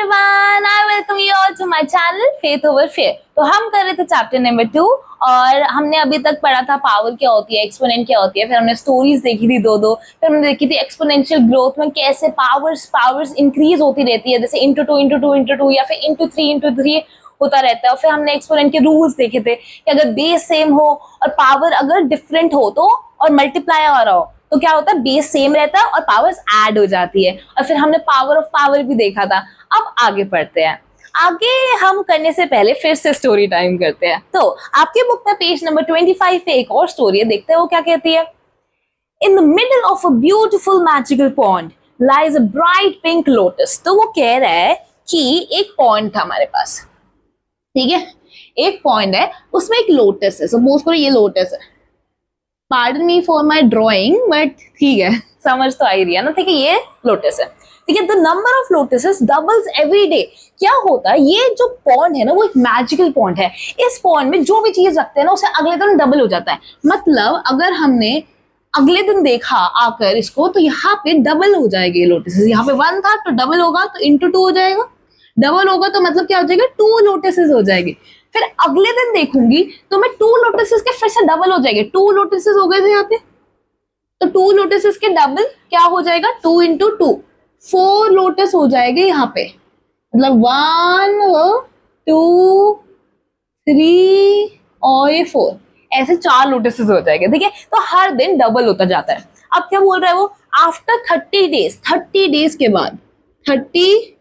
everyone, I welcome you all to my channel Faith Over Fear। तो हम कर रहे थे चैप्टर नंबर 2 और हमने अभी तक पढ़ा था पावर क्या होती है, एक्सपोनेंट क्या होती है, फिर हमने स्टोरीज देखी थी दो, फिर हमने देखी थी एक्सपोनेंशियल ग्रोथ में कैसे पावर्स इंक्रीज होती रहती है, जैसे इंटू टू या फिर इंटू थ्री होता रहता है। और फिर हमने एक्सपोनेंट के रूल्स देखे थे कि अगर बेस सेम हो और पावर अगर डिफरेंट हो तो और मल्टीप्लाई हो रहा हो तो क्या होता है, बेस सेम रहता है और पावर्स ऐड हो जाती है। और फिर हमने पावर ऑफ पावर भी देखा था। अब आगे पढ़ते हैं। आगे हम करने से पहले फिर से स्टोरी टाइम करते हैं। तो आपके बुक में पेज नंबर 25 पे एक और स्टोरी है, देखते हैं वो क्या कहती है। In the middle of a beautiful magical pond lies a bright pink lotus. तो वो कह रहा है कि एक पॉन्ड था हमारे पास, ठीक है, एक पॉइंट है, उसमें एक लोटस है। सपोज करो ये लोटस है, pardon me for my drawing but ठीक है, समझ तो आ ही रही है ना, ठीक है, ये लोटस है, ठीक है। The number of lotuses doubles every day. क्या होता है, ये जो पॉन्ड है ना वो एक मैजिकल पॉन्ड है। इस पॉन्ड में जो भी चीज रखते हैं ना उसे अगले दिन डबल हो जाता है। मतलब अगर हमने अगले दिन देखा आकर इसको तो यहाँ पे डबल हो जाएगी लोटसेस। यहाँ पे 1 था तो डबल होगा तो इंटू 2 हो जाएगा, डबल होगा तो मतलब क्या हो जाएगा, 2 लोटसेस हो जाएगी। फिर अगले दिन देखूंगी तो मैं 2 लोटसेस के फिर से डबल हो जाएंगे। 2 लोटसेस हो गए थे यहाँ पे, तो 2 लोटसेस के डबल क्या हो जाएगा, 2 इंटू 2 4 लोटस हो जाएंगे यहाँ पे। मतलब 1 2 3 और ये 4, ऐसे 4 लोटसेस हो जाएंगे, ठीक है। तो हर दिन डबल होता जाता है। अब क्या बोल रहा है वो, आफ्टर 30 डेज, 30 डेज के बाद, 30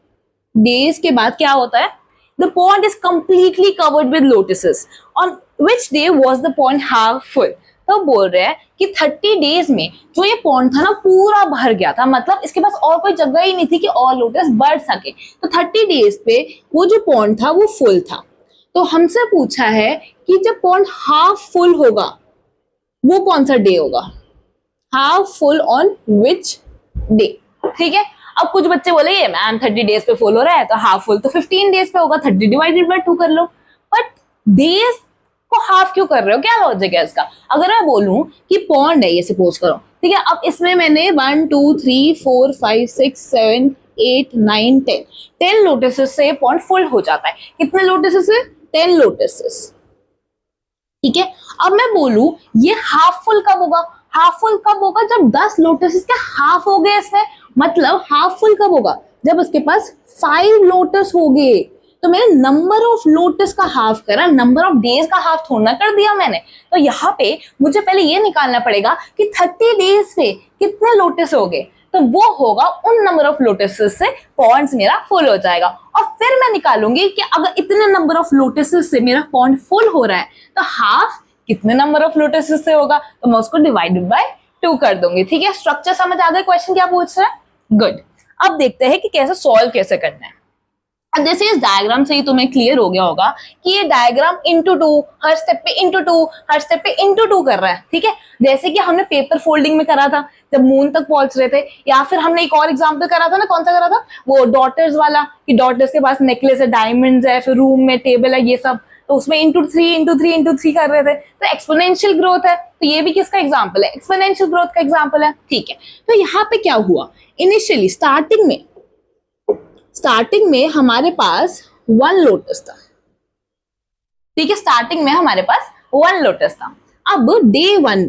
डेज के बाद क्या होता है, the pond is completely covered with lotuses। on which day was the pond half full। तो बोल रहे हैं कि 30 डेज में जो ये पॉन्ड था ना पूरा भर गया था, मतलब इसके पास और कोई जगह ही नहीं थी कि और लोटस बढ़ सके। तो 30 डेज पे वो जो पॉन्ड था वो फुल था। तो हमसे पूछा है कि जब पॉन्ड हाफ फुल होगा वो कौन सा डे होगा, half full on which day, ठीक है। अब कुछ बच्चे बोले ये मैम 30 डेज पे फुल हो रहा है तो हाफ फुल तो 15 डेज पे होगा, 30 डिवाइडेड बाय 2 कर लो। बट डेज को हाफ क्यों कर रहे हो, क्या लॉजिक है इसका। अगर मैं बोलूं कि पॉन्ड है ये, सपोज करो, ठीक है, अब इसमें मैंने 1 2 3 4 5 6 7 8 9 10 लोटसेस से पॉन्ड फुल हो जाता है। कितने लोटसेस से, 10 लोटसेस, ठीक है। अब मैं बोलूं ये हाफ फुल कब होगा, हाफ फुल कब होगा, जब 10 लोटसेस के हाफ हो गए इसमें। मतलब हाफ फुल कब होगा, जब उसके पास 5 लोटस हो गए। तो मैंने नंबर ऑफ लोटस का हाफ करा, नंबर ऑफ डेज का हाफ थोड़ा कर दिया मैंने। तो यहाँ पे मुझे पहले ये निकालना पड़ेगा कि 30 डेज पे कितने लोटस हो गए, तो वो होगा उन नंबर ऑफ लोटसेस से पॉन्ड्स मेरा फुल हो जाएगा। और फिर मैं निकालूंगी कि अगर इतने नंबर ऑफ लोटसेस से मेरा पॉन्ड फुल हो रहा है तो हाफ कितने नंबर ऑफ लोटसेस से होगा, तो मैं उसको डिवाइडेड बाय 2 कर दूंगी, ठीक है। स्ट्रक्चर समझ आ गया, क्वेश्चन क्या पूछ रहा है, गुड। अब देखते हैं कि कैसे सॉल्व कैसे करना है। अब जैसे इस डायग्राम से ही तुम्हें क्लियर हो गया होगा कि ये डायग्राम इंटू 2, हर स्टेप पे इंटू 2, हर स्टेप पे इंटू 2 कर रहा है, ठीक है। जैसे कि हमने पेपर फोल्डिंग में करा था जब मून तक पहुंच रहे थे, या फिर हमने एक और एग्जांपल करा था ना, कौन सा करा था, वो डॉटर्स वाला, कि डॉटर्स के पास नेकलेस है, डायमंड्स है, फिर रूम में टेबल है, ये सब, तो उसमें इंटू 3 कर रहे थे। तो एक्सपोनेंशियल ग्रोथ है, तो ये भी किसका एग्जाम्पल है, एक्सपोनेंशियल ग्रोथ का एग्जाम्पल है, ठीक है। तो यहाँ पे क्या हुआ, इनिशियली स्टार्टिंग में हमारे पास 1 लोटस था, ठीक है, स्टार्टिंग में हमारे पास 1 लोटस था। अब डे 1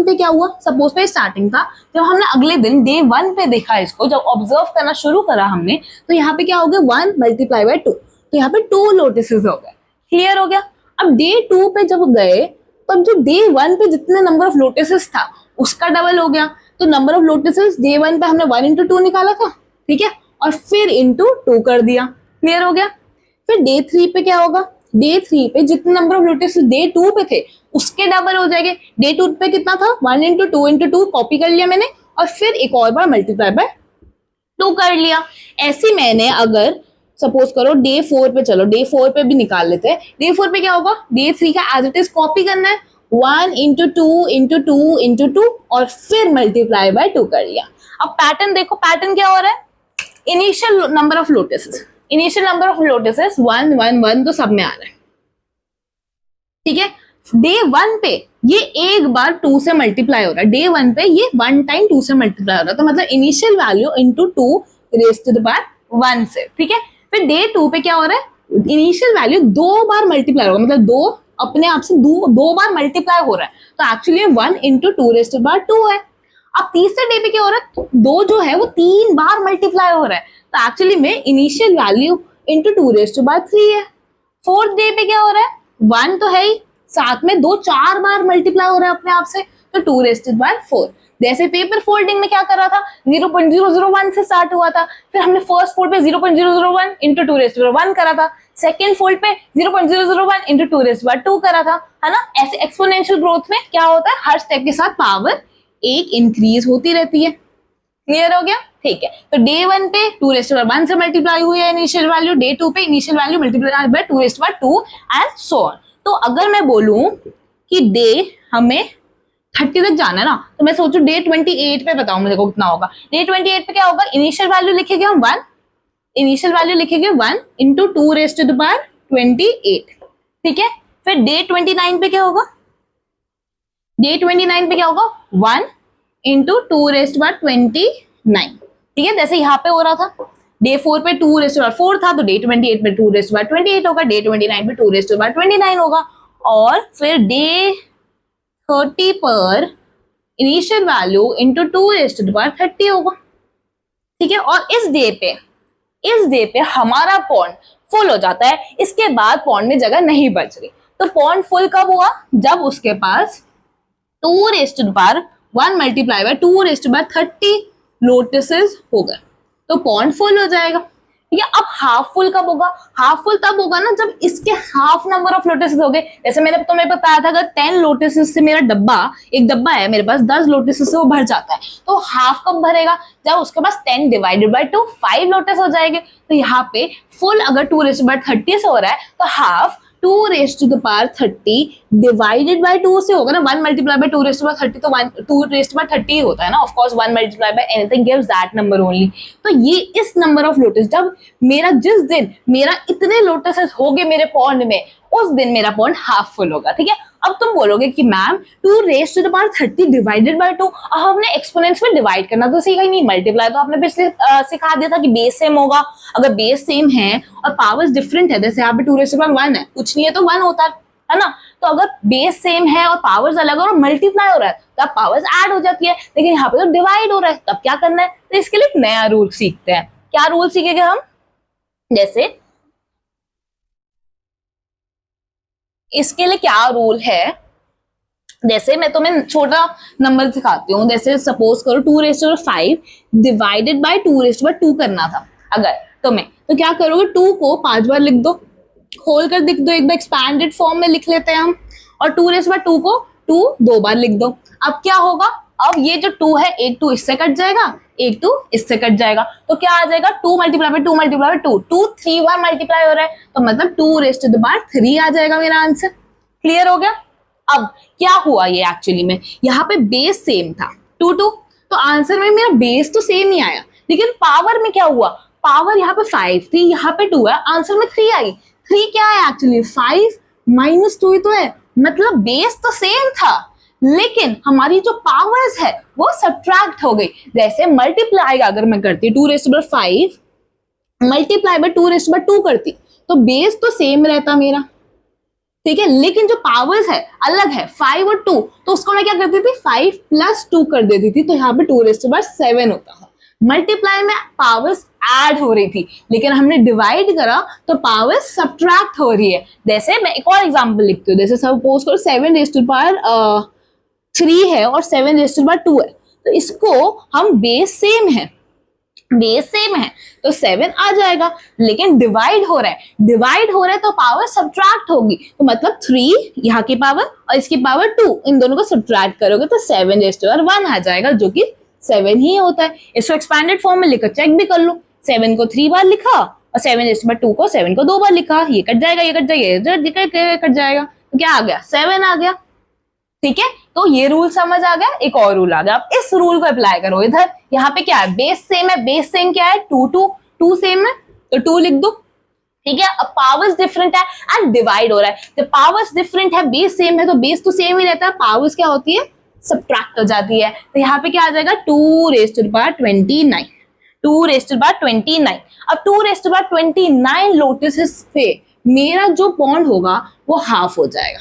पे क्या हुआ, सपोज पे स्टार्टिंग था, जब हमने अगले दिन डे 1 पे देखा इसको, जब ऑब्जर्व करना शुरू करा हमने, तो यहाँ पे क्या हो गया, 1 मल्टीप्लाई बाय 2, तो यहाँ पे 2 लोटसेस हो गए, क्लियर हो गया। अब डे 2 पे जब गए तब जो डे 1 पे जितने नंबर ऑफ लोटसेस था उसका डबल हो गया। तो नंबर ऑफ लोटसेस डे 1 पे हमने 1 इंटू 2 निकाला था, ठीक है, और फिर इंटू 2 कर दिया, क्लियर हो गया। फिर डे 3 पे क्या होगा, डे 3 पे जितने नंबर ऑफ लोटसेस डे 2 पे थे उसके डबल हो जाएंगे। डे 2 पे कितना था, 1 इंटू 2 कॉपी कर लिया मैंने, और फिर एक और बार मल्टीप्लाई बाय 2 कर लिया। ऐसे मैंने अगर सपोज करो डे 4 पे, चलो डे 4 पे भी निकाल लेते हैं। डे 4 पे क्या होगा, डे 3 का एज इट इज कॉपी करना है, 1 इंटू 2 और फिर मल्टीप्लाई बाय 2 कर लिया। अब पैटर्न देखो, पैटर्न क्या हो रहा है, इनिशियल नंबर ऑफ लोटसेस 1 1 1 तो सब में आ रहा है, ठीक है। डे 1 पे ये एक बार 2 से मल्टीप्लाई हो रहा है, डे 1 पे ये 1 टाइम 2 से मल्टीप्लाई हो रहा है, तो मतलब initial value into 2 raise to the power 1 से, ठीक है। फिर डे 2 पे क्या हो रहा है, इनिशियल वैल्यू 2 बार मल्टीप्लाई होगा, मतलब 2 अपने आप से 2 बार मल्टीप्लाई हो रहा है, तो एक्चुअली 1 इंटू 2 है। अब तीसरे डे पे क्या हो रहा है, 2 जो है वो 3 बार मल्टीप्लाई हो रहा है, तो एक्चुअली में इनिशियल वैल्यू इंटू 2 है। फोर्थ डे पे क्या हो रहा है, 1 तो है ही, साथ में 2 4 बार मल्टीप्लाई हो रहा है अपने आप से, तो 2 जैसे पेपर फोल्डिंग में क्या कर रहा था, 0.001 से स्टार्ट हुआ था, फिर हमने फर्स्ट फोल्ड पे 0.001 इंटू 2 करा था, सेकेंड फोल्ड पे 0.001 इंटू 2 करा था, है ना। ऐसे एक्सपोनेंशियल ग्रोथ में क्या होता है, हर स्टेप के साथ पावर एक इंक्रीज होती रहती है। क्लियर हो गया, ठीक है। तो डे 1 पे 2 से मल्टीप्लाई हुई है इनिशियल वैल्यू, डे 2 पे initial value multiply by 2 and so on. तो अगर मैं बोलूं कि डे हमें 30 तक जाना है ना, तो मैं सोचू डे 28 पे बताऊं मुझे को कितना होगा। डे 28 पे क्या होगा, इनिशियल वैल्यू लिखेंगे हम 1, इनिशियल वैल्यू लिखेंगे 1 इंटू 2 ठीक है। फिर डे 29 पे क्या होगा, डे 29 पे क्या होगा, 1 इंटू 2 ठीक है, जैसे यहाँ पे हो रहा था। डे 4 पे 2 था, तो डे 28 पे 2 होगा, डे 29 पे 2 होगा, और फिर डे 30 पर इनिशियल वैल्यू इंटू 2 होगा, ठीक है। और इस डे पे हमारा पॉन्ड फुल हो जाता है, इसके बाद पॉन्ड में जगह नहीं बच रही। तो पॉन्ड फुल कब हुआ, जब उसके पास 2 मल्टीप्लाई बाय 2 लोटसेस होगा, तो पॉन्ड फुल हो जाएगा, ठीक है। अब हाफ फुल कब होगा, हाफ फुल तब होगा ना जब इसके हाफ नंबर ऑफ लोटसेस हो गए। जैसे मैंने तुम्हें बताया था, अगर 10 लोटसेस से मेरा एक डब्बा है मेरे पास, 10 लोटसेस से वो भर जाता है, तो हाफ कब भरेगा, जब उसके पास 10 डिवाइडेड बाय 2 5 लोटस हो जाएंगे। तो यहाँ पे फुल अगर 2 से हो रहा है, तो हाफ 2 डिवाइडेड बाय 2 से होगा ना, 1 मल्टीप्लाई बाय 2 तो 2 होता है ना, of course 1 multiply by anything gives that number only. तो ये इस नंबर ऑफ लोटस, जब जिस दिन मेरा इतने लोटसेस हो गए मेरे पॉन्ड में, उस दिन मेरा पॉन्ड हाफ फुल होगा, ठीक है। अब तुम बोलोगे कि मैम 2 डिवाइडेड बाय 2, अब हमने एक्सपोनेंट्स में डिवाइड करना तो सीखा ही नहीं, मल्टीप्लाई तो आपने पिछले सिखा दिया था कि बेस सेम होगा। अगर बेस सेम है और पावर्स डिफरेंट है, जैसे यहाँ पे 2 है, कुछ नहीं है तो 1 होता है ना। तो अगर बेस सेम है और पावर्स अलग और मल्टीप्लाई हो रहा है, तब पावर्स ऐड हो जाती है, लेकिन यहाँ पे तो डिवाइड हो रहा है, तब क्या करना है। तो इसके लिए एक नया रूल सीखते हैं। क्या रूल सीखेंगे हम, जैसे इसके लिए क्या रूल है, जैसे मैं तुम्हें छोटा नंबर सिखाती हूँ। जैसे सपोज करो 2 डिवाइडेड बाय 2 करना था अगर तुम्हें, तो क्या करोगे, 2 को 5 बार लिख दो, खोल कर लिख दो, एक बार एक्सपैंडेड फॉर्म में लिख लेते हैं हम, और 2 को 2 बार लिख दो। अब क्या होगा, अब ये जो 2 है, एक 2 इससे कट जाएगा, एक 2 इससे कट जाएगा, तो क्या आ जाएगा, 2 मल्टीप्लाई बाय 2 3 बार मल्टीप्लाई हो रहा है, तो मतलब 2 आ जाएगा मेरा आंसर। क्लियर हो गया। अब क्या हुआ, ये एक्चुअली में यहाँ पे बेस सेम था 2 तो आंसर में मेरा बेस तो सेम ही आया, लेकिन पावर में क्या हुआ, पावर यहाँ पे 5 थी, यहाँ पे 2 है, आंसर में 3 आई। 3 क्या है एक्चुअली, 5 माइनस 2 ही तो है, मतलब बेस तो सेम था, लेकिन हमारी जो पावर्स है वो सब्ट्रैक्ट हो गई। जैसे मल्टीप्लाई अगर मैं करती 2 मल्टीप्लाई बाय 2 करती, तो बेस तो सेम रहता मेरा, ठीक है, लेकिन जो पावर्स है अलग है, 5 और 2, तो उसको मैं क्या करती थी, 5 प्लस 2 कर देती थी, तो यहाँ पे 2 होता है। मल्टीप्लाई में पावर्स ऐड हो रही थी, लेकिन हमने डिवाइड करा तो पावर्स सब्ट्रैक्ट हो रही है। जैसे मैं एक और एग्जांपल लिखती हूँ, जैसे सपोज करो 7 है और 7 है, तो इसको हम बेस सेम है तो 7 आ जाएगा, लेकिन डिवाइड हो रहा है तो पावर सब्ट्रैक्ट होगी, तो मतलब 3 यहाँ की पावर और इसकी पावर 2, इन दोनों को सब्ट्रैक्ट करोगे तो 7 आ जाएगा, जो कि 7 ही होता है। इसको एक्सपैंडेड फॉर्म में लिखकर चेक भी कर लो, 7 को 3 बार लिखा और 7 को 7 को 2 बार लिखा, ये कट जाएगा, ये कट जाएगा, तो क्या आ गया, 7 आ गया, ठीक है। तो ये रूल समझ आ गया। एक और रूल आ गया, अब इस रूल को अप्लाई करो इधर। यहाँ पे क्या है, बेस सेम है, बेस सेम क्या है, 2 सेम है तो 2 लिख दो, ठीक है। अब पावर्स डिफरेंट है एंड डिवाइड हो रहा है, जब पावर्स डिफरेंट है बेस सेम है तो बेस तो सेम ही रहता है, पावर्स क्या होती है, सब्ट्रैक्ट हो जाती है, तो यहाँ पे क्या आ जाएगा, 2 2⁻29। अब 2⁻29 लोटसेस पे मेरा जो पॉन्ड होगा वो हाफ हो जाएगा,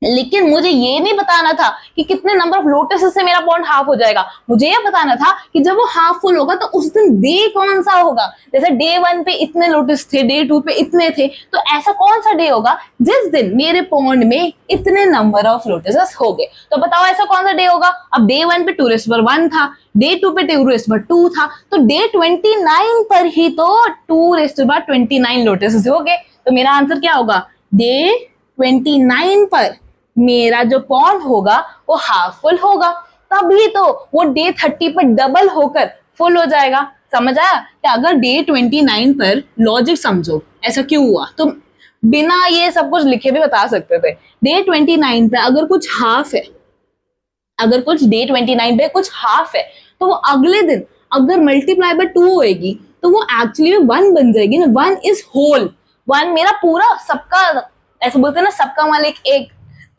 लेकिन मुझे ये नहीं बताना था कि कितने नंबर ऑफ लोटसेस से मेरा पॉन्ड हाफ हो जाएगा। मुझे ये बताना था कि जब वो हाफ फुल होगा तो उस दिन डे कौन सा होगा। जैसे डे 1 पे इतने लोटस थे, डे 2 पे इतने थे, तो ऐसा कौन सा डे होगा जिस दिन मेरे पॉन्ड में इतने नंबर ऑफ लोटसेस हो गए। तो बताओ ऐसा कौन सा डे होगा। अब डे 1 पे 2⁻1 था, डे 2 पे 2⁻2 था, तो डे 29 पर ही तो 2⁻29 लोटसेस हो गए। तो मेरा आंसर क्या होगा, डे 29 पर मेरा जो पॉन्ड होगा वो हाफ फुल होगा, तभी तो वो डे 30 पर डबल होकर फुल हो जाएगा। समझ आया कि अगर डे 29 पर, लॉजिक समझो ऐसा क्यों हुआ, तो बिना ये सब कुछ लिखे भी बता सकते थे। डे 29 पे अगर कुछ हाफ है, अगर कुछ डे 29 पे कुछ हाफ है, तो वो अगले दिन अगर मल्टीप्लाई बाय 2 होएगी तो वो एक्चुअली में 1 बन जाएगी ना। 1 इज होल, 1 मेरा पूरा सबका, ऐसे बोलते हैं ना सबका मालिक एक,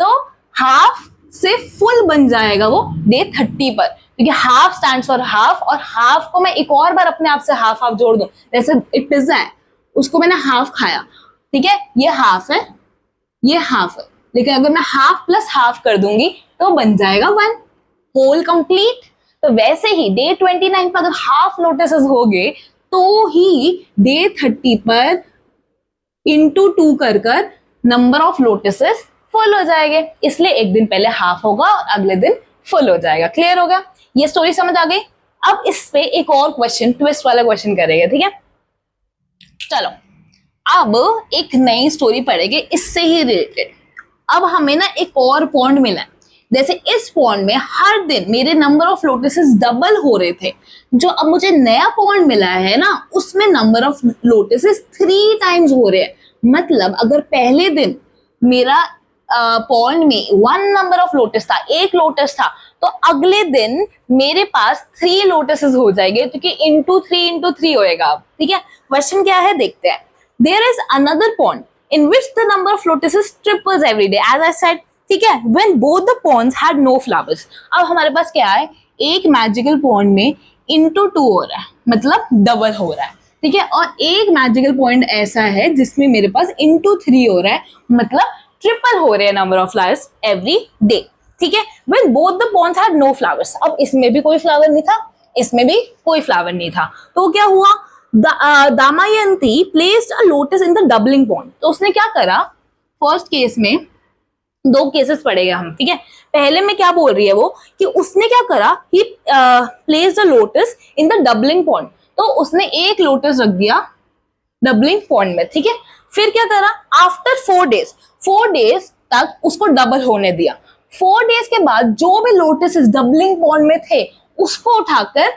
तो हाफ से फुल बन जाएगा वो डे 30 पर, क्योंकि हाफ स्टैंड्स फॉर हाफ, और हाफ को मैं एक और बार अपने आप से हाफ हाफ जोड़ दूं। जैसे एक पिज्जा है, उसको मैंने हाफ खाया, ठीक है, ये हाफ है, ये हाफ है, लेकिन अगर मैं हाफ प्लस हाफ कर दूंगी तो बन जाएगा 1 होल कंप्लीट। तो वैसे ही डे 29 पर अगर हाफ लोटसेस हो गए तो ही डे 30 पर इंटू 2 कर नंबर ऑफ लोटसेस फुल हो जाएंगे। इसलिए एक दिन पहले हाफ होगा और अगले दिन फुल हो जाएगा। क्लियर हो गया, ये स्टोरी समझ आ गई। अब इस पे एक और क्वेश्चन, ट्विस्ट वाला क्वेश्चन करेंगे, ठीक है। चलो अब एक नई स्टोरी पढ़ेंगे इससे ही रिलेटेड। अब हमें ना एक और पॉन्ड मिला है। जैसे इस पॉन्ड में हर दिन मेरे नंबर ऑफ लोटसेस डबल हो रहे थे, जो अब मुझे नया पॉन्ड मिला है ना, उसमें नंबर ऑफ लोटसेस 3 टाइम्स हो रहे हैं। मतलब अगर पहले दिन मेरा पॉन्ड में 1 नंबर ऑफ लोटस था, 1 लोटस था, तो अगले दिन मेरे पास 3 लोटसेस हो जाएंगे, क्योंकि इंटू 3 होएगा। ठीक है, क्वेश्चन क्या है देखते हैं। There is another pond in which the number of lotuses triples every day as I said, ठीक है, when both the ponds had no flowers. अब हमारे पास क्या है, एक मैजिकल पॉन्ड में इंटू 2 हो रहा है, मतलब डबल हो रहा है, ठीक है, और एक मैजिकल पॉइंट ऐसा है जिसमें मेरे पास इंटू 3 हो रहा है, मतलब ट्रिपल हो रहे हैं number of flowers every day. ठीक है, when both the ponds had no flowers. अब इसमें भी कोई फ्लावर नहीं था, इसमें भी कोई फ्लावर नहीं था, तो क्या हुआ, Damayanti placed a lotus in the dabbling pond. तो उसने क्या करा, फर्स्ट केस में 2 केसेस पढ़ेगा हम, ठीक है। पहले में क्या बोल रही है वो कि उसने क्या करा, ही placed a lotus in the dabbling pond. तो उसने एक लोटस रख दिया डबलिंग पॉन्ड में, ठीक है। फिर क्या करा, आफ्टर 4 डेज तक उसको डबल होने दिया। 4 डेज के बाद जो भी लोटस डबलिंग पॉन्ड में थे उसको उठाकर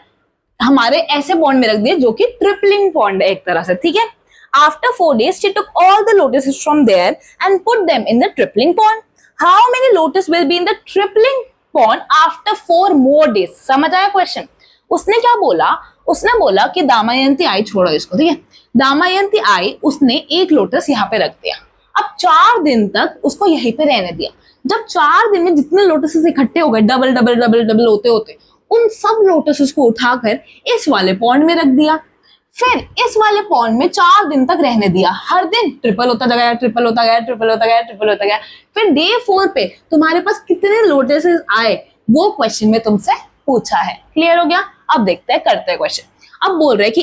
हमारे ऐसे पॉन्ड में रख दिए जो कि ट्रिपलिंग पॉन्ड है एक तरह से, ठीक है। After 4 days she took all the lotuses from there and put them in the tripling pond. How many lotus will be in the tripling pond after 4 more days? समझ आया क्वेश्चन। उसने क्या बोला, उसने बोला कि दामायंती आई, छोड़ो इसको, ठीक है, दामायंती आई, उसने एक लोटस यहाँ पे रख दिया। अब 4 दिन तक उसको यहीं पे रहने दिया। जब 4 दिन में जितने लोटसेस इकट्ठे हो गए, डबल डबल डबल डबल होते होते, उन सब लोटसेस को उठाकर इस वाले पॉन्ड में रख दिया। फिर इस वाले पॉन्ड में 4 दिन तक रहने दिया, हर दिन ट्रिपल होता गया, ट्रिपल होता गया, ट्रिपल होता गया, ट्रिपल होता गया। फिर डे 4 पे तुम्हारे पास कितने लोटसेस आए वो क्वेश्चन में तुमसे पूछा है। क्लियर हो गया, अब देखते हैं, करते हैं क्वेश्चन। अब बोल रहे हैं कि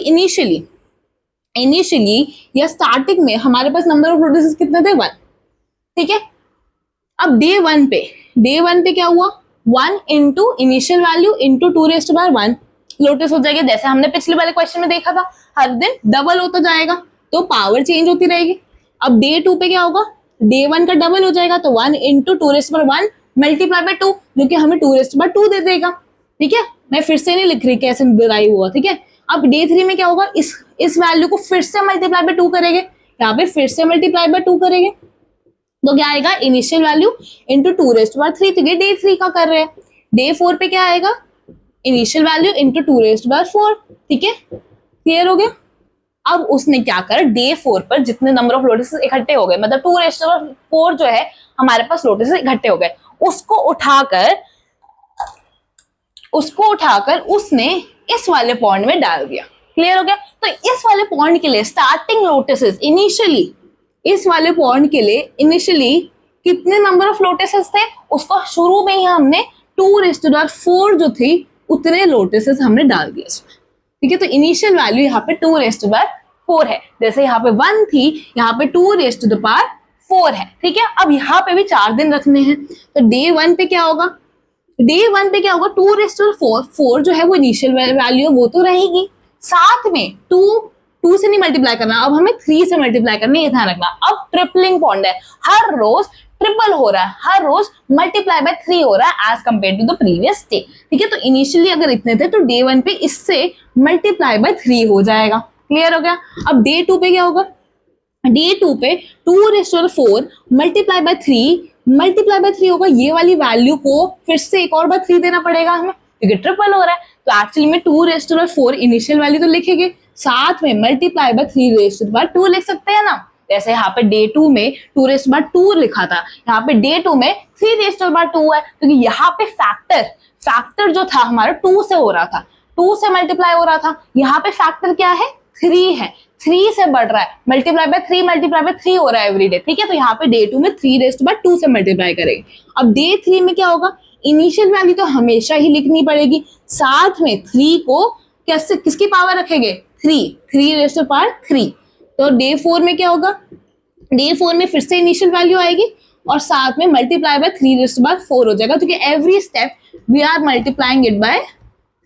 इनिशियली या स्टार्टिंग में हमारे पास नंबर ऑफ लोटसेस कितने थे, 1, ठीक है। अब डे 1 पे क्या हुआ, 1 into initial value into 2⁻1 lotus हो जाएगा, जैसे हमने पिछले वाले क्वेश्चन में देखा था, हर दिन डबल होता जाएगा तो पावर चेंज होती रहेगी। अब डे 2 पे क्या होगा, डे 1 का डबल हो जाएगा, तो 1 इंटू 2⁻1 मल्टीप्लाई बाय 2, जो कि हमें 2⁻2 दे देगा, ठीक है। मैं फिर से नहीं लिख रही कैसे डिराइव हुआ, ठीक है। अब डे 3 में क्या होगा, इस वैल्यू को फिर से मल्टीप्लाई बाय 2 करेंगे, यहाँ पे फिर से मल्टीप्लाई बाय 2 करेंगे, तो क्या आएगा, इनिशियल वैल्यू इंटू 2⁻3, तो ये डे 3 का कर रहे हैं। डे 4 पे क्या आएगा, इनिशियल वैल्यू इंटू 2⁻4, ठीक है। क्लियर हो गया। अब उसने क्या करा, डे 4 पर जितने नंबर ऑफ लोटसेस इकट्ठे हो गए, मतलब 2⁻4 जो है हमारे पास लोटसेस इकट्ठे हो गए, उसको उठाकर उसने इस वाले पॉइंट में डाल दिया। क्लियर हो गया? तो इस वाले पॉइंट के लिए स्टार्टिंग लोटसेस इनिशियली, इस वाले पॉइंट के लिए इनिशियली कितने नंबर ऑफ लोटसेस थे, उसको शुरू में ही हमने 2⁴ जो थी उतने लोटसेस हमने डाल दिए इसमें। ठीक है, तो इनिशियल वैल्यू यहाँ पे 2⁴ है। जैसे यहाँ पे 1 थी, यहाँ पे 2⁴ है। ठीक है, अब यहाँ पे भी 4 दिन रखने हैं, तो डे 1 पे क्या होगा, डे 1 पे क्या होगा, 2⁴ जो है वो इनिशियल वैल्यू है, वो तो रहेगी। साथ में 2 से नहीं मल्टीप्लाई करना, अब हमें 3 से मल्टीप्लाई करना, ये ध्यान रखना। अब ट्रिपलिंग पॉइंट है, हर रोज ट्रिपल हो रहा है, हर रोज मल्टीप्लाई बाय 3 हो रहा है as compare to the previous day. ठीक है, तो इनिशियली अगर इतने थे तो डे 1 पे इससे मल्टीप्लाई बाय 3 हो जाएगा। क्लियर हो गया? अब डे 2 पे क्या होगा, डे 2 पे 2⁴ मल्टीप्लाई बाय 3 होगा, ये वाली वैल्यू को फिर से एक और बार 3 देना पड़ेगा हमें, क्योंकि ट्रिपल हो रहा है। तो एक्चुअली में 2⁴ इनिशियल वैल्यू तो लिखेंगे, साथ में मल्टीप्लाई बाय 3⁵2 लिख सकते हैं ना। जैसे यहाँ पे डे 2 में 2⁵2 लिखा था, यहाँ पे डे 2 में 3⁵2 है, क्योंकि यहाँ पे फैक्टर जो था हमारा 2 से हो रहा था, 2 से मल्टीप्लाई हो रहा था। यहाँ पे फैक्टर क्या है, 3 है, 3 से बढ़ रहा है, मल्टीप्लाई बाय 3 हो रहा है एवरी डे। ठीक है, तो यहाँ पे डे 2 में 3⁵2 से मल्टीप्लाई करेंगे। अब डे 3 में क्या होगा, इनिशियल वैल्यू तो हमेशा ही लिखनी पड़ेगी, साथ में 3 को कैसे किसकी पावर रखेंगे, 3⁵3। तो डे 4 में क्या होगा, डे 4 में फिर से इनिशियल वैल्यू आएगी और साथ में मल्टीप्लाई बाय 3⁴ हो जाएगा, क्योंकि every step we are multiplying it by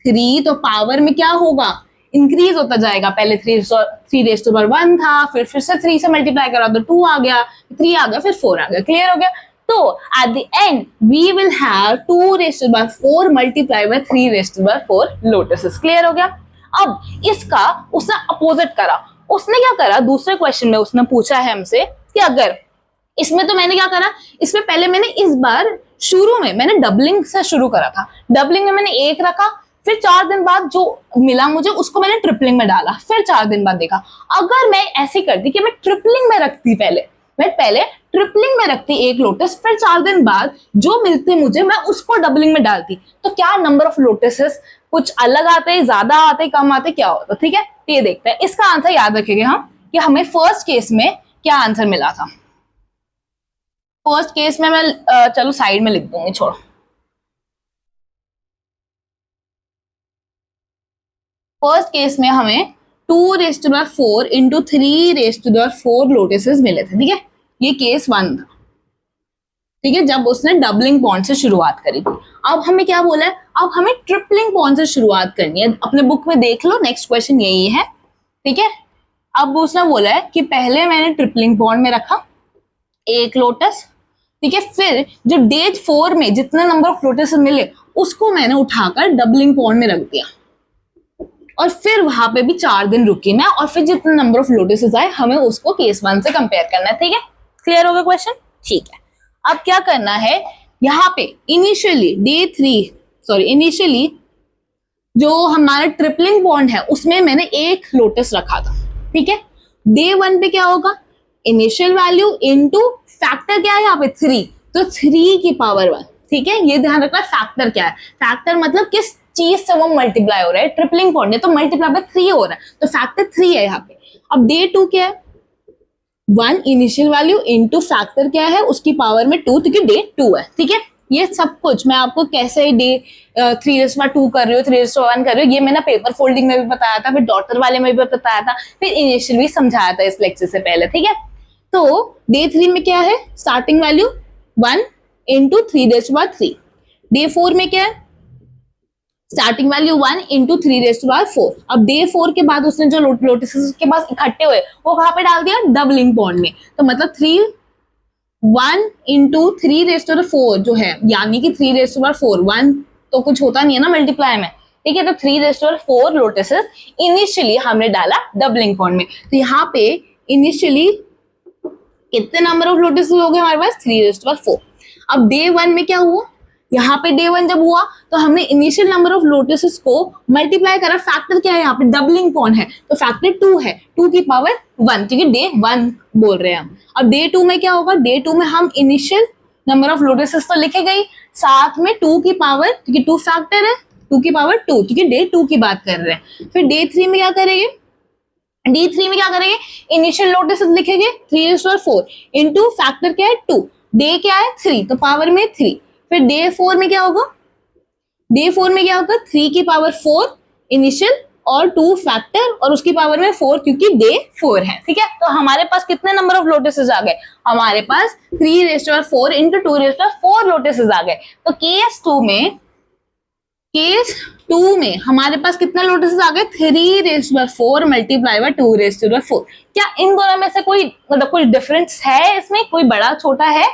3। तो पावर में क्या होगा, इंक्रीज होता जाएगा। पहले 3⁴1 था, फिर से 3 से मल्टीप्लाई करा तो 2 आ गया, 3 आ गया, फिर 4 आ गया। क्लियर हो गया? तो at the end we will have 2⁴ multiply by 3⁴ lotuses. Clear हो गया? अब इसका उसने अपोजिट करा, उसने क्या करा, दूसरे क्वेश्चन में उसने पूछा है हमसे कि अगर इसमें, तो मैंने क्या करा, इसमें पहले मैंने इस बार शुरू में मैंने डबलिंग से शुरू करा था, डबलिंग में मैंने 1 रखा, फिर 4 दिन बाद जो मिला मुझे उसको मैंने ट्रिपलिंग में डाला, फिर 4 दिन बाद देखा। अगर मैं ऐसे करती कि मैं ट्रिपलिंग में रखती, पहले ट्रिपलिंग में रखती 1 लोटस, फिर 4 दिन बाद जो मिलते मुझे मैं उसको डबलिंग में डालती, तो क्या नंबर ऑफ लोटसेस कुछ अलग आते, ज्यादा आते, कम आते, क्या होता? ठीक है, तो ये देखते हैं। इसका आंसर याद रखेंगे हम कि हमें फर्स्ट केस में क्या आंसर मिला था। फर्स्ट केस में मैं चलो साइड में लिख दूंगी, छोड़ो। फर्स्ट केस में हमें 2⁴ इंटू 3⁴ लोटसेस मिले थे। ठीक है, ये केस 1 था। ठीक है, जब उसने डबलिंग पॉइंट से शुरुआत करी थी। अब हमें क्या बोला है, अब हमें ट्रिपलिंग पॉइंट से शुरुआत करनी है। अपने बुक में देख लो, नेक्स्ट क्वेश्चन यही है। ठीक है, अब उसने बोला है कि पहले मैंने ट्रिपलिंग पॉइंट में रखा 1 लोटस। ठीक है, फिर जो डे 4 में जितने नंबर ऑफ लोटस मिले उसको मैंने उठाकर डबलिंग पॉइंट में रख दिया, और फिर वहां पे भी 4 दिन रुकी मैं, और फिर जितने नंबर ऑफ लोटसेस आए हमें उसको केस 1 से कंपेयर करना है। ठीक है, क्लियर होगा क्वेश्चन? ठीक है, अब क्या करना है, यहाँ पे इनिशियली जो हमारा ट्रिपलिंग पॉइंट है उसमें मैंने 1 लोटस रखा था। ठीक है, डे 1 पे क्या होगा, इनिशियल वैल्यू इनटू फैक्टर क्या है यहाँ पे 3, तो 3 की पावर 1। ठीक है, ये ध्यान रखना, फैक्टर क्या है, फैक्टर मतलब किस चीज से वो मल्टीप्लाई हो रहा है, ट्रिपलिंग पॉइंट है तो मल्टीप्लाई बाय 3 हो रहा है, तो फैक्टर 3 है यहाँ पे। अब डे 2 क्या है, 1 इनिशियल वैल्यू इनटू फैक्टर क्या है, उसकी पावर में 2, क्योंकि डे 2 है। ठीक है, ये सब कुछ मैं आपको कैसे डे 3⁻2 कर रही हो, 3:1 कर रही हो, ये मैंने पेपर फोल्डिंग में भी बताया था, फिर डॉटर वाले में भी बताया था, फिर इनिशियल भी समझाया था इस लेक्चर से पहले। ठीक है, तो डे 3 में क्या है, स्टार्टिंग वैल्यू 1 इंटू 3⁻3। डे 4 में क्या है, स्टार्टिंग वैल्यू 1 इंटू 3⁻4। अब डे 4 के बाद उसने जो लोटसेस के पास इकट्ठे हुए वो कहाँ पे डाल दिया, डबलिंग पॉइंट में। तो मतलब 1 इंटू 3⁻4 जो है, यानी कि 3⁻4, 1 तो कुछ होता नहीं है ना मल्टीप्लाई में। ठीक है, तो 3⁻4 लोटसेस इनिशियली हमने डाला डबलिंग पॉइंट में। तो यहाँ पे इनिशियली कितने नंबर ऑफ लोटसेस हो गए हमारे पास, 3⁻4। अब डे 1 में क्या हुआ, यहाँ पे डे 1 जब हुआ तो हमने इनिशियल नंबर ऑफ लोटसेस को मल्टीप्लाई करा, फैक्टर क्या है यहाँ पे, डबलिंग पॉइंट है, तो फैक्टर 2 है, 2 की पावर 1, क्योंकि डे 1 बोल रहे हैं हम। अब डे 2 में क्या होगा, डे 2 में हम इनिशियल नंबर ऑफ लोटसेस तो लिखे गई, साथ में 2 की पावर, क्योंकि 2 फैक्टर है, 2 की पावर 2, क्योंकि डे 2 की बात कर रहे हैं। फिर डे 3 में क्या करेंगे, D3 में क्या करेंगे, इनिशियल नोटिस लिखेंगे 3/4 इंटू फैक्टर क्या है 2, डे क्या है 3, तो पावर में 3। फिर डे 4 में क्या होगा, डे 4 में क्या होगा 3 की पावर 4 इनिशियल और 2 फैक्टर और उसकी पावर में 4, क्योंकि डे 4 है। ठीक है, तो हमारे पास कितने नंबर ऑफ लोटसेस आ गए, हमारे पास 3/4 इंटू 2/4 लोटसेस आ गए। तो केस 2 में हमारे पास कितने लोटसेस आ गए, 3/4 मल्टीप्लाई बाय 2/4। क्या इन दोनों में से कोई मतलब कोई डिफरेंस है, इसमें कोई बड़ा छोटा है,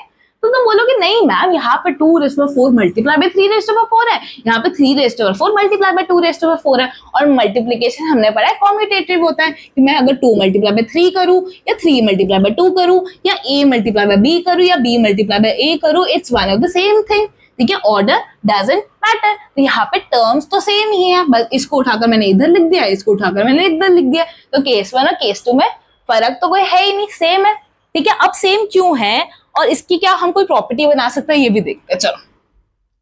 तो तुम बोलोगे नहीं मैम, यहाँ पे 2/4 मल्टीप्लाई बाय 3/4 है, यहाँ पे 3/4 मल्टीप्लाई बाय 2/4 है। और मल्टीप्लीकेशन हमने पढ़ा है कॉम्यूटेटिव होता है, कि मैं अगर 2 मल्टीप्लाई बाय 3 करूँ या 3 मल्टीप्लाई बाय 2 करूँ या a मल्टीप्लाई बाय b करूँ या b मल्टीप्लाई बाय a करूँ, it's one of the same thing. ठीक है, ऑर्डर डजंट मैटर। तो यहाँ पे टर्म्स तो सेम ही है, बस इसको उठाकर मैंने इधर लिख दिया, इसको उठाकर मैंने इधर लिख दिया। तो केस 1 और केस 2 में फर्क तो कोई है ही नहीं, सेम है। ठीक है, अब सेम क्यों है और इसकी क्या हम कोई प्रॉपर्टी बना सकते हैं, ये भी देखते हैं। चलो,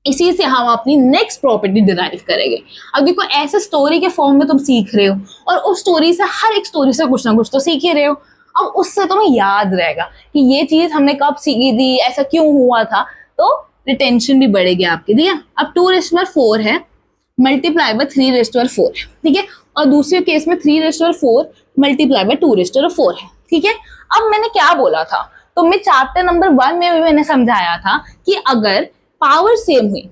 इसी से हम अपनी नेक्स्ट प्रॉपर्टी डिराइव करेंगे। अब देखो, ऐसे स्टोरी के फॉर्म में तुम सीख रहे हो और उस स्टोरी से, हर एक स्टोरी से कुछ ना कुछ तो सीख ही रहे हो। अब उससे तुम्हें याद रहेगा कि ये चीज हमने कब सीखी थी, ऐसा क्यों हुआ था, तो रिटेंशन भी बढ़ेगी आपकी। ठीक है, अब 2/4 है मल्टीप्लाई बाय 3/4 है। ठीक है, और दूसरे केस में 3/4 मल्टीप्लाई बाय 2/4 है। ठीक है, अब मैंने क्या बोला था, तो मैं चैप्टर नंबर 1 में भी मैंने समझाया था कि अगर पावर सेम हुई,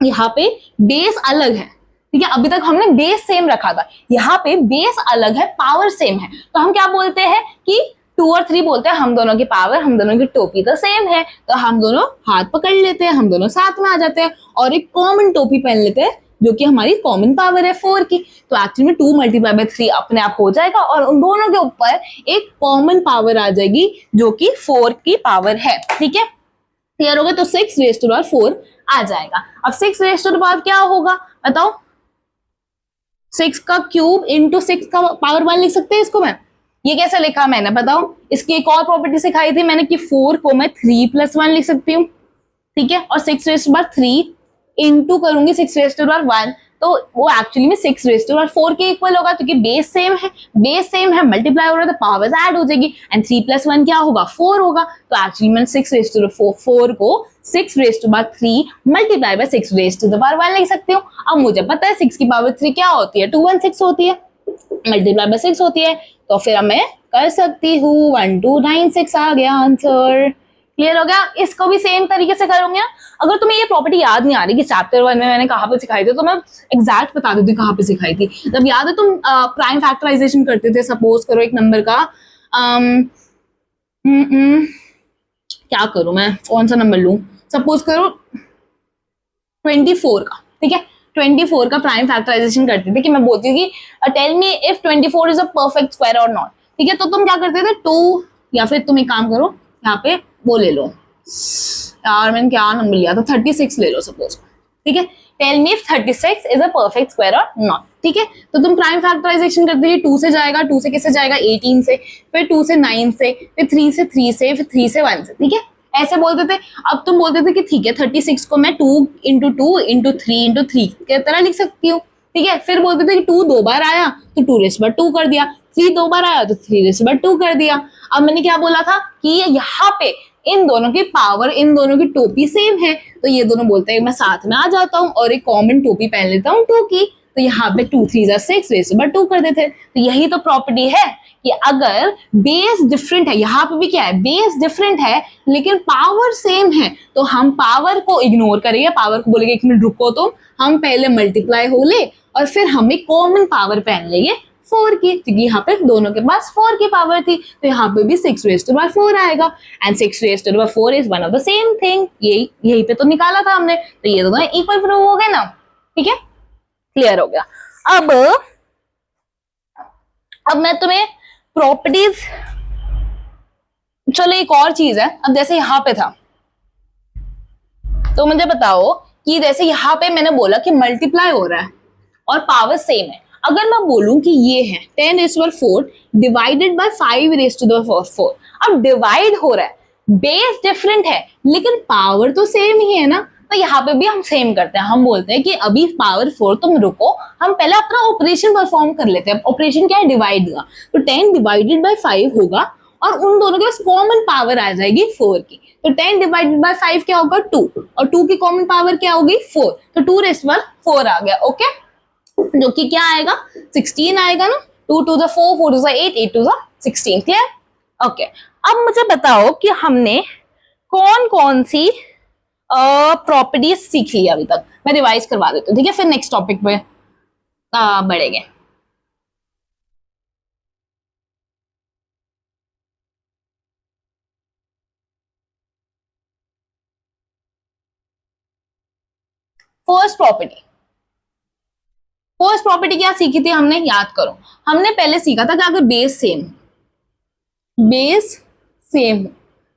यहाँ पे बेस अलग है। ठीक है, अभी तक हमने बेस सेम रखा था, यहाँ पे बेस अलग है, पावर सेम है, तो हम क्या बोलते हैं कि 2 और 3 बोलते हैं हम दोनों की पावर, हम दोनों की टोपी तो सेम है, तो हम दोनों हाथ पकड़ लेते हैं, हम दोनों साथ में आ जाते हैं और एक कॉमन टोपी पहन लेते हैं, जो कि हमारी कॉमन पावर है 4 की। तो एक्चुअली में 2 मल्टीप्लाई बाय 3 अपने आप हो जाएगा और उन दोनों के ऊपर एक कॉमन पावर आ जाएगी जो कि 4 की पावर है। ठीक है, क्लियर हो गया, तो 6/4 आ जाएगा। अब 6/4 क्या होगा बताओ, 6 का क्यूब इंटू 6 का पावर 1 लिख सकते हैं इसको। मैं ये कैसे लिखा मैंने बताओ, इसकी एक और प्रॉपर्टी सिखाई थी मैंने कि 4 को मैं 3+1 लिख सकती हूँ। ठीक है, और 6/3 इंटू करूंगी 6/1, तो वो एक्चुअली में 6/4 के इक्वल होगा, क्योंकि बेस सेम है, मल्टीप्लाई हो रहा है तो पावर्स ऐड हो जाएगी, एंड 3+1 क्या होगा 4 होगा। तो एक्चुअली मैं 6/4 को 6/3 मल्टीप्लाई बाय 6/1 लिख सकती हूँ। अब मुझे पता है 6 की पावर 3 क्या होती है, 216 होती है, मल्टीप्लाई बाय 6 होती है, तो फिर अब मैं कर सकती हूँ 1296 आ गया आंसर। क्लियर हो गया, इसको भी सेम तरीके से करूंगी। अगर तुम्हें ये प्रॉपर्टी याद नहीं आ रही कि चैप्टर 1 में मैंने कहाँ पे सिखाई थी, तो मैं एग्जैक्ट बता देती हूँ कहाँ पे सिखाई थी। जब याद है तुम प्राइम फैक्टराइजेशन करते थे, सपोज करो एक नंबर का क्या करूं मैं, कौन सा नंबर लूं, सपोज करो 24 का। ठीक है, 24 का प्राइम फैक्टराइजेशन करते थे कि मैं बोलती थी tell me if 24 is a perfect square or not. ठीक है, तो तुम क्या करते थे 2, या फिर तुम एक काम करो यहाँ पे वो ले लो, यार मैंने क्या नंबर लिया था, 36 ले लो सपोज। ठीक है, tell me if 36 is a perfect square or not. ठीक है, तो तुम प्राइम फैक्टराइजेशन करते थे, 2 से जाएगा, 2 से किससे जाएगा 18 से, फिर 2 से 9 से, फिर 3 से 3 से, फिर 3 से 1 से। ठीक है, ऐसे बोलते थे। अब तुम बोलते थे कि ठीक है 36 को मैं 2 इंटू 2 इंटू 3 इंटू 3 के तरह लिख सकती हूँ। ठीक है, फिर बोलते थे कि 2 2 बार आया तो 2/2 कर दिया, 3 2 बार आया तो 3/2 कर दिया। अब मैंने क्या बोला था कि यहाँ पे इन दोनों की पावर, इन दोनों की टोपी सेम है, तो ये दोनों बोलते हैं मैं साथ में आ जाता हूँ और एक कॉमन टोपी पहन लेता हूँ 2 की, तो यहाँ पे 2 3 6/2 कर देते। तो यही तो प्रॉपर्टी है कि अगर बेस डिफरेंट है, यहाँ पे भी क्या है बेस डिफरेंट है लेकिन पावर सेम है, तो हम पावर को इग्नोर करेंगे, पावर को बोलेंगे एक मिनट रुको, तो हम पहले मल्टीप्लाई हो ले और फिर हम एक कॉमन पावर पहन लेंगे 4 की, क्योंकि यहाँ पे दोनों के पास 4 की पावर थी, तो यहाँ पे भी 6/4 आएगा, and 6/4 is one of the same thing. यही पे तो निकाला था हमने, तो ये दोनों इक्वल प्रूव हो गए ना। ठीक है, क्लियर हो गया। अब मैं तुम्हें प्रॉपर्टीज, चलो एक और चीज है, अब जैसे यहाँ पे था, तो मुझे बताओ कि जैसे यहाँ पे मैंने बोला कि मल्टीप्लाई हो रहा है और पावर सेम है, अगर मैं बोलूं कि ये है 10⁻4 डिवाइडेड बाय 5⁻4, अब डिवाइड हो रहा है, बेस डिफरेंट है लेकिन पावर तो सेम ही है ना, तो यहाँ पे भी हम सेम करते हैं, हम बोलते हैं कि अभी पावर 4 तुम रुको, हम पहले अपना ऑपरेशन परफॉर्म कर लेते हैं। ऑपरेशन क्या है, डिवाइड का, तो 10 डिवाइडेड बाय 5 होगा और उन दोनों के पास कॉमन पावर आ जाएगी 4 की। तो 10 डिवाइडेड बाय 5 क्या होगा 2, और 2 की कॉमन पावर क्या होगी 4, तो 2 रेज़ पर 4 आ गया। ओके, जो कि क्या आएगा 16 आएगा ना, 2 to the 4, 4 to the 8, 8 to the 16। Clear? Okay, अब मुझे बताओ कि हमने कौन कौन सी प्रॉपर्टीज सीख ली अभी तक। मैं रिवाइज करवा देती हूँ, ठीक है, फिर नेक्स्ट टॉपिक पे बढ़ेंगे। फर्स्ट प्रॉपर्टी क्या सीखी थी हमने, याद करो। हमने पहले सीखा था कि अगर बेस सेम,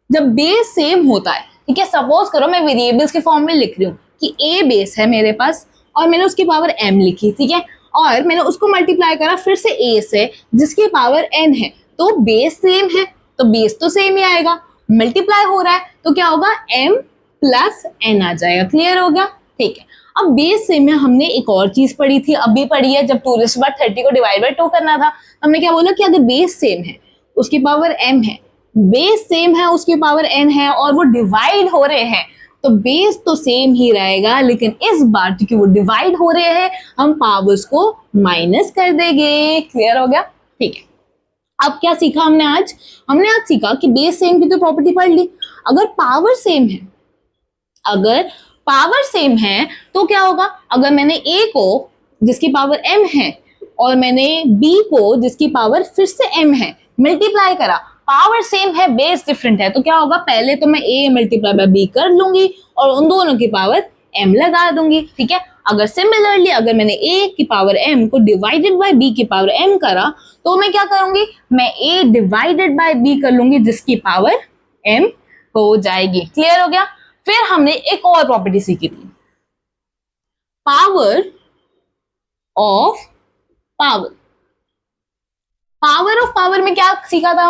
जब बेस सेम होता है, ठीक है, सपोज करो मैं वेरिएबल्स के फॉर्म में लिख रही हूँ कि ए बेस है मेरे पास और मैंने उसकी पावर m लिखी, ठीक है, और मैंने उसको मल्टीप्लाई करा फिर से a से जिसकी पावर n है, तो बेस सेम है तो बेस तो सेम ही आएगा, मल्टीप्लाई हो रहा है तो क्या होगा m प्लस n आ जाएगा। क्लियर हो गया? ठीक है, अब बेस सेम में हमने एक और चीज पढ़ी थी, अभी पढ़ी है, जब 2⁻30 को डिवाइड बाय 2 करना था, हमने क्या बोला कि अगर बेस सेम है उसकी पावर m है, बेस सेम है उसकी पावर n है और वो डिवाइड हो रहे हैं, तो बेस तो सेम ही रहेगा, लेकिन इस बार क्योंकि वो डिवाइड हो रहे हैं हम पावर्स को माइनस कर देंगे। क्लियर हो गया? ठीक है, अब क्या सीखा हमने आज? हमने आज सीखा कि बेस सेम की तो प्रॉपर्टी पढ़ ली। अगर पावर सेम है तो क्या होगा, अगर मैंने a को जिसकी पावर m है और मैंने b को जिसकी पावर फिर से m है मल्टीप्लाई करा, पावर सेम है बेस डिफरेंट है, तो क्या होगा, पहले तो मैं a मल्टीप्लाई बाय b कर लूंगी और उन दोनों की पावर m लगा दूंगी। ठीक है, अगर सिमिलरली अगर मैंने a की पावर m को डिवाइडेड बाय b की पावर m करा, तो मैं क्या करूंगी, मैं a डिवाइडेड बाय b कर लूंगी जिसकी पावर m हो जाएगी। क्लियर हो गया? फिर हमने एक और प्रॉपर्टी सीखी थी, पावर ऑफ पावर में क्या सीखा था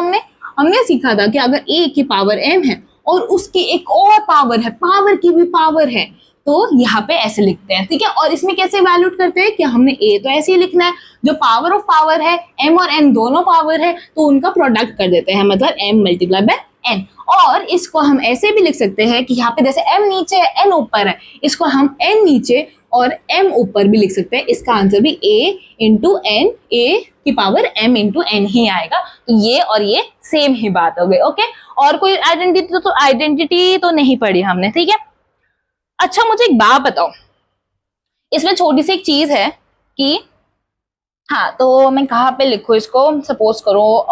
हमने सीखा था कि अगर a की पावर m है और उसकी एक और पावर है, पावर की भी पावर है, तो यहाँ पे ऐसे लिखते हैं। ठीक है, और इसमें कैसे वैल्यूट करते हैं कि हमने a तो ऐसे ही लिखना है, जो पावर ऑफ पावर है m और n दोनों पावर है तो उनका प्रोडक्ट कर देते हैं, मतलब m मल्टीप्लाई बाय n। और इसको हम ऐसे भी लिख सकते हैं कि यहाँ पे जैसे m नीचे है n ऊपर है, इसको हम n नीचे और m ऊपर भी लिख सकते हैं। इसका आंसर भी a इंटू n, a की पावर m इंटू n ही आएगा। तो ये और ये सेम ही बात हो गई। ओके, और कोई आइडेंटिटी तो नहीं पढ़ी हमने। ठीक है, अच्छा मुझे एक बात बताओ, इसमें छोटी सी एक चीज है कि हाँ, तो मैं कहाँ पे लिखूं इसको, सपोज करो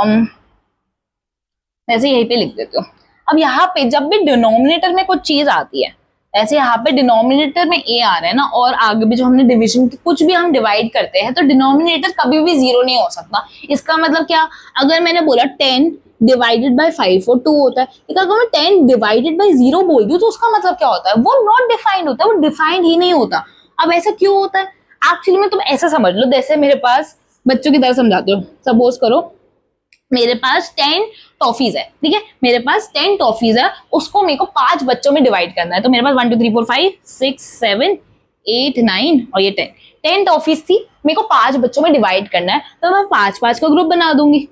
वैसे यहीं पे लिख देती हूँ। अब यहाँ पे जब भी डिनोमिनेटर में कुछ चीज आती है, ऐसे यहाँ पे डिनोमिनेटर में a आ रहा है ना, और आगे भी जो हमने डिवीजन की कुछ भी हम डिवाइड करते हैं तो डिनोमिनेटर कभी भी 0 नहीं हो सकता। इसका मतलब क्या, अगर मैंने बोला 10 डिवाइडेड बाय 5 और 2 होता है, लेकिन अगर मैं 10 डिवाइडेड बाय 0 बोल दूं तो उसका मतलब क्या होता है, वो नॉट डिफाइंड होता है, वो डिफाइंड ही नहीं होता। अब ऐसा क्यों होता है? एक्चुअली में तुम ऐसा समझ लो, जैसे मेरे पास बच्चों की तरह समझाते हो, सपोज करो मेरे पास 10 टॉफीज है, ठीक है, मेरे पास 10 टॉफीज है, उसको मेरे को 5 बच्चों में डिवाइड करना है। तो मेरे पास 1 2 3 4 5 6 7 8 9 और ये 10 टॉफीज थी, मेरे को 5 बच्चों में डिवाइड करना है, तो मैं 5 का ग्रुप बना दूंगी,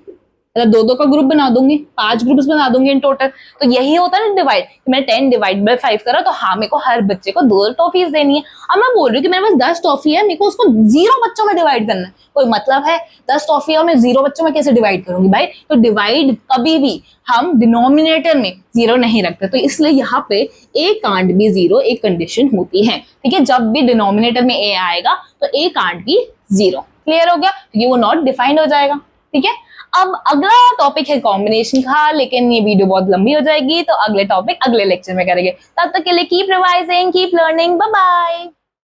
मतलब 2 का ग्रुप बना दूंगी, 5 ग्रुप्स बना दूंगी इन टोटल। तो यही होता है ना डिवाइड, मैंने 10 डिवाइड बाय 5 करा, तो हाँ मेरे को हर बच्चे को 2 टॉफीज देनी है। अब मैं बोल रही हूँ कि मेरे पास 10 टॉफी है, मेरे को उसको 0 बच्चों में डिवाइड करना है, कोई मतलब है? 10 टॉफी है मैं 0 बच्चों में कैसे डिवाइड करूंगी भाई? तो डिवाइड कभी भी हम डिनोमिनेटर में 0 नहीं रखते, तो इसलिए यहाँ पे a कांट बी 0 एक कंडीशन होती है। ठीक है, जब भी डिनोमिनेटर में a आएगा तो a कांट बी 0। क्लियर हो गया? क्योंकि वो नॉट डिफाइंड हो जाएगा। ठीक है, अब अगला टॉपिक है कॉम्बिनेशन का, लेकिन ये वीडियो बहुत लंबी हो जाएगी, तो अगले टॉपिक अगले लेक्चर में करेंगे। तब तक के लिए keep revising, keep learning, bye bye.